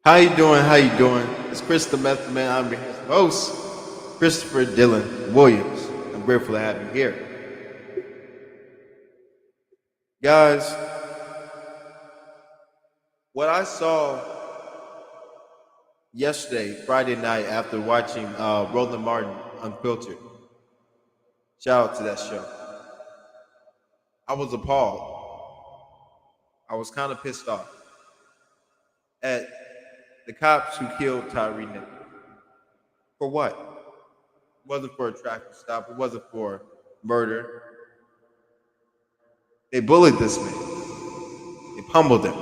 How you doing? How you doing? It's Chris the Method Man. I'm your host, Christopher Dylan Williams. I'm grateful to have you here. Guys, what I saw yesterday, Friday night, after watching Roland Martin Unfiltered, shout out to that show. I was appalled. I was kind of pissed off at the cops who killed Tyre Nichols. For what? It wasn't for a traffic stop. It wasn't for murder. They bullied this man. They pummeled him.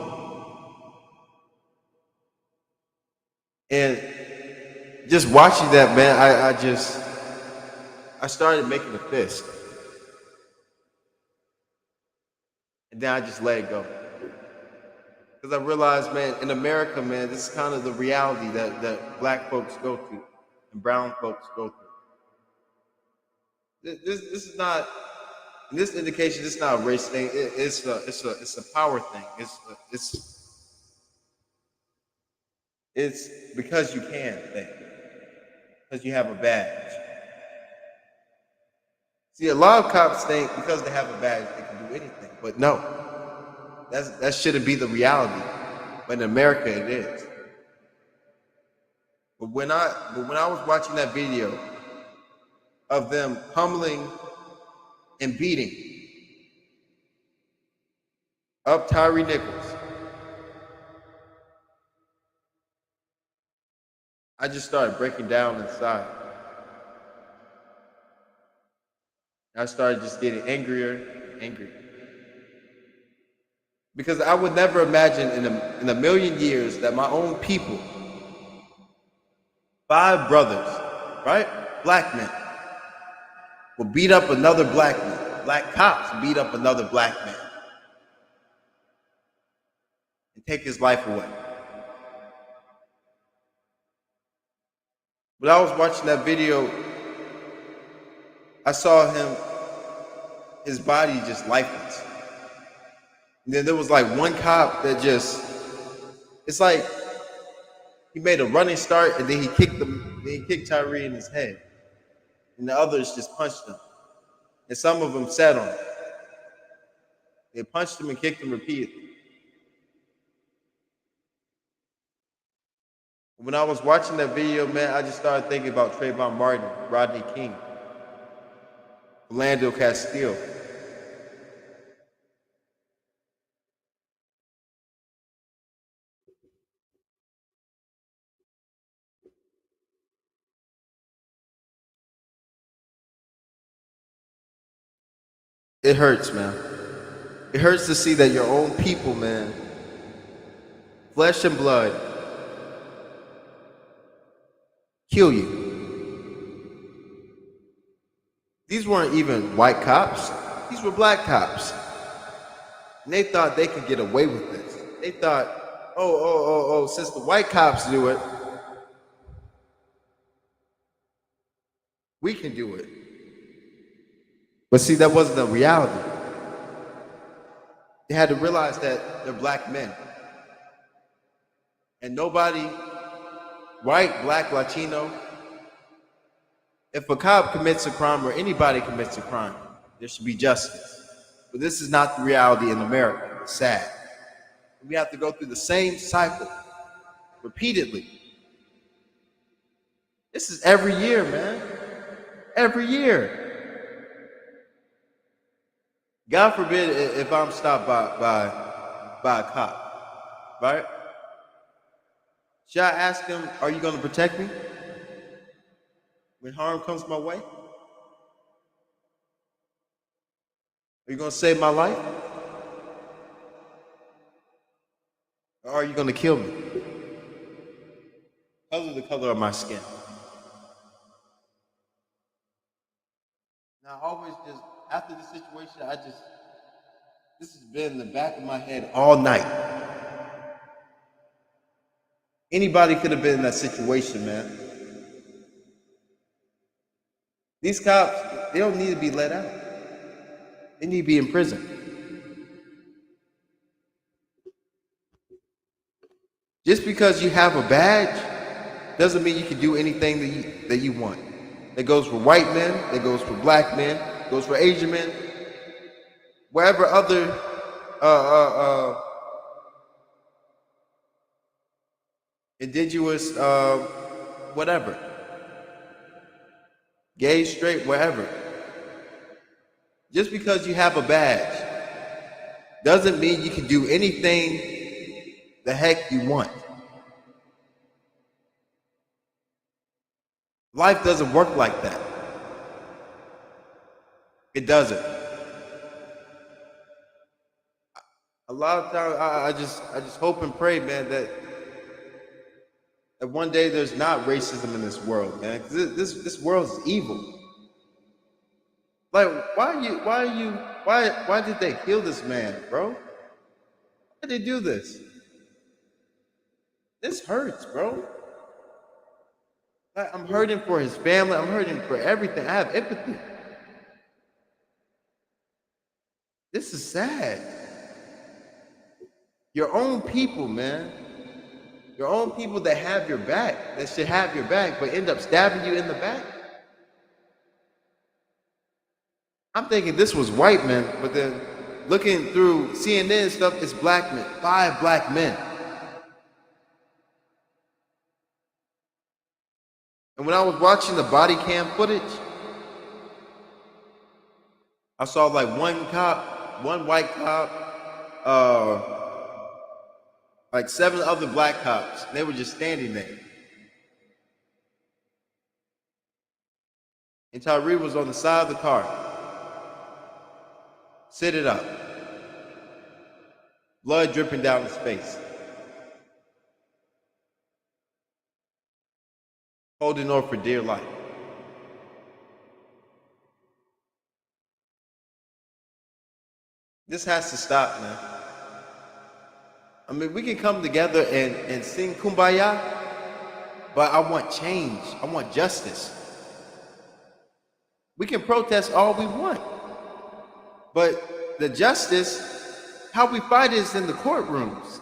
And just watching that, man, I started making a fist. And then I just let it go. Because I realized, man, in America, man, this is kind of the reality that black folks go through and brown folks go through. This is not, in this indication, this is not a race thing. It's a power thing. It's because you can thing. Because you have a badge. See, a lot of cops think because they have a badge they can do anything, but no, that shouldn't be the reality. But in America, it is. But when I was watching that video of them pummeling and beating up Tyre Nichols, I just started breaking down inside. I started just getting angrier and angrier. Because I would never imagine in a million years that my own people, 5 brothers, right? Black men, will beat up another black man. Black cops beat up another black man and take his life away. When I was watching that video, I saw his body just lifeless. And then there was like one cop that it's like he made a running start and then he kicked Tyre in his head. And the others just punched him. And some of them sat on him. They punched him and kicked him repeatedly. When I was watching that video, man, I just started thinking about Trayvon Martin, Rodney King, Philando Castile. It hurts, man. It hurts to see that your own people, man, flesh and blood, kill you. These weren't even white cops. These were black cops. And they thought they could get away with this. They thought, since the white cops do it, we can do it. But see, that wasn't the reality. They had to realize that they're black men. And nobody, white, black, Latino, if a cop commits a crime or anybody commits a crime, there should be justice. But this is not the reality in America. It's sad. We have to go through the same cycle repeatedly. This is every year, man. Every year. God forbid if I'm stopped by a cop, right? Should I ask him, are you going to protect me when harm comes my way? Are you going to save my life? Or are you going to kill me? Because of the color of my skin. Now, I always just, after the situation, this has been in the back of my head all night. Anybody could have been in that situation, man. These cops, they don't need to be let out. They need to be in prison. Just because you have a badge doesn't mean you can do anything that you want. That goes for white men, that goes for black men, goes for Asian men, wherever other indigenous, whatever, gay, straight, wherever. Just because you have a badge doesn't mean you can do anything the heck you want. Life doesn't work like that. It doesn't. A lot of times, I just hope and pray, man, that one day there's not racism in this world, man. 'Cause this world is evil. Like, why did they kill this man, bro? Why did they do this? This hurts, bro. Like, I'm hurting for his family. I'm hurting for everything. I have empathy. This is sad. Your own people, man. Your own people that have your back, that should have your back, but end up stabbing you in the back. I'm thinking this was white men, but then looking through CNN stuff, it's black men. 5 black men. And when I was watching the body cam footage, I saw like one cop, one white cop, like 7 other black cops. And they were just standing there. And Tyre was on the side of the car. Sit it up. Blood dripping down his face. Holding on for dear life. This has to stop, man. I mean, we can come together and sing Kumbaya, but I want change. I want justice. We can protest all we want, but the justice, how we fight it is in the courtrooms.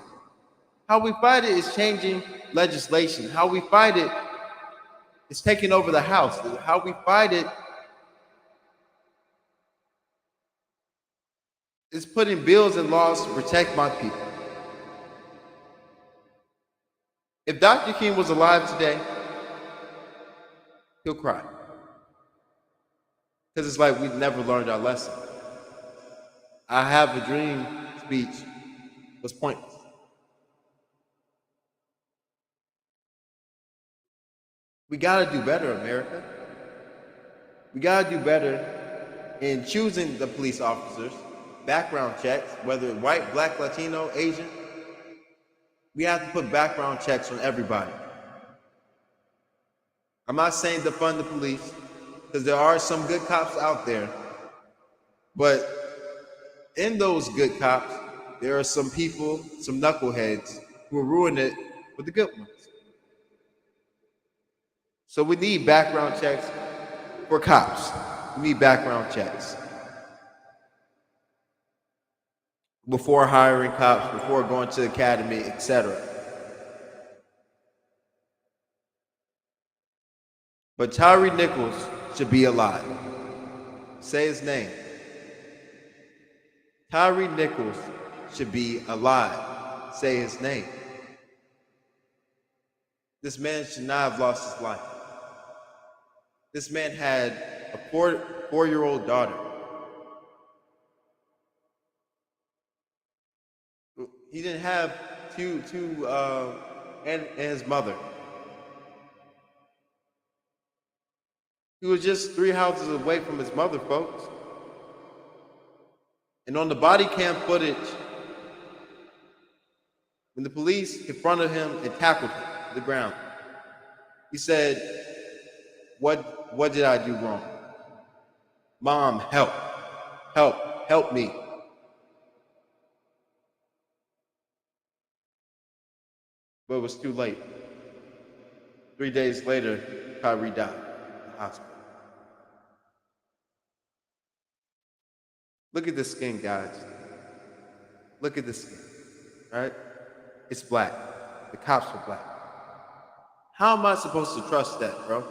How we fight it is changing legislation. How we fight it is taking over the House. How we fight it is putting bills and laws to protect my people. If Dr. King was alive today, he'll cry. Because it's like we've never learned our lesson. I Have a Dream speech was pointless. We gotta do better, America. We gotta do better in choosing the police officers, background checks, whether white, black, Latino, Asian. We have to put background checks on everybody. I'm not saying defund the police, because there are some good cops out there. But in those good cops, there are some people, some knuckleheads, who will ruin it for the good ones. So we need background checks for cops. We need background checks. Before hiring cops, before going to the academy, etc. But Tyre Nichols should be alive. Say his name. Tyre Nichols should be alive. Say his name. This man should not have lost his life. This man had a four-year-old daughter. He didn't have and his mother. He was just 3 houses away from his mother, folks. And on the body cam footage, when the police confronted him and tackled him to the ground, he said, what did I do wrong? Mom, help me. But it was too late. 3 days later, Tyre died in the hospital. Look at the skin, guys. Look at the skin, right? It's black. the cops were black. How am I supposed to trust that, bro?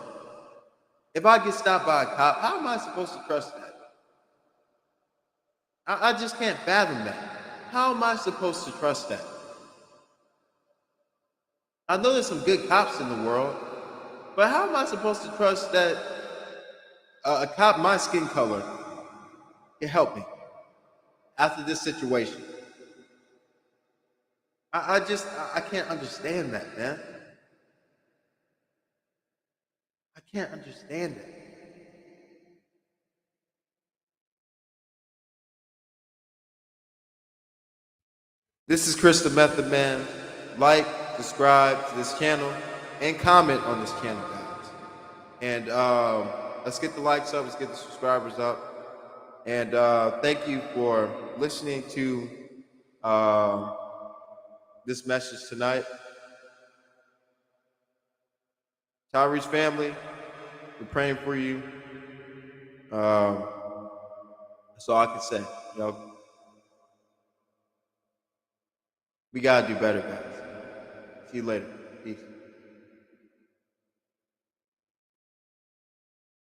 If I get stopped by a cop, how am I supposed to trust that? I just can't fathom that. How am I supposed to trust that? I know there's some good cops in the world, but how am I supposed to trust that a cop my skin color can help me after this situation? I can't understand that, man. I can't understand it. This is Chris the Method Man. Like, subscribe to this channel, and comment on this channel, guys. And let's get the likes up, let's get the subscribers up. And thank you for listening to this message tonight. Tyre's family, we're praying for you. That's all I can say. You know, we gotta do better, guys. See you later. Peace.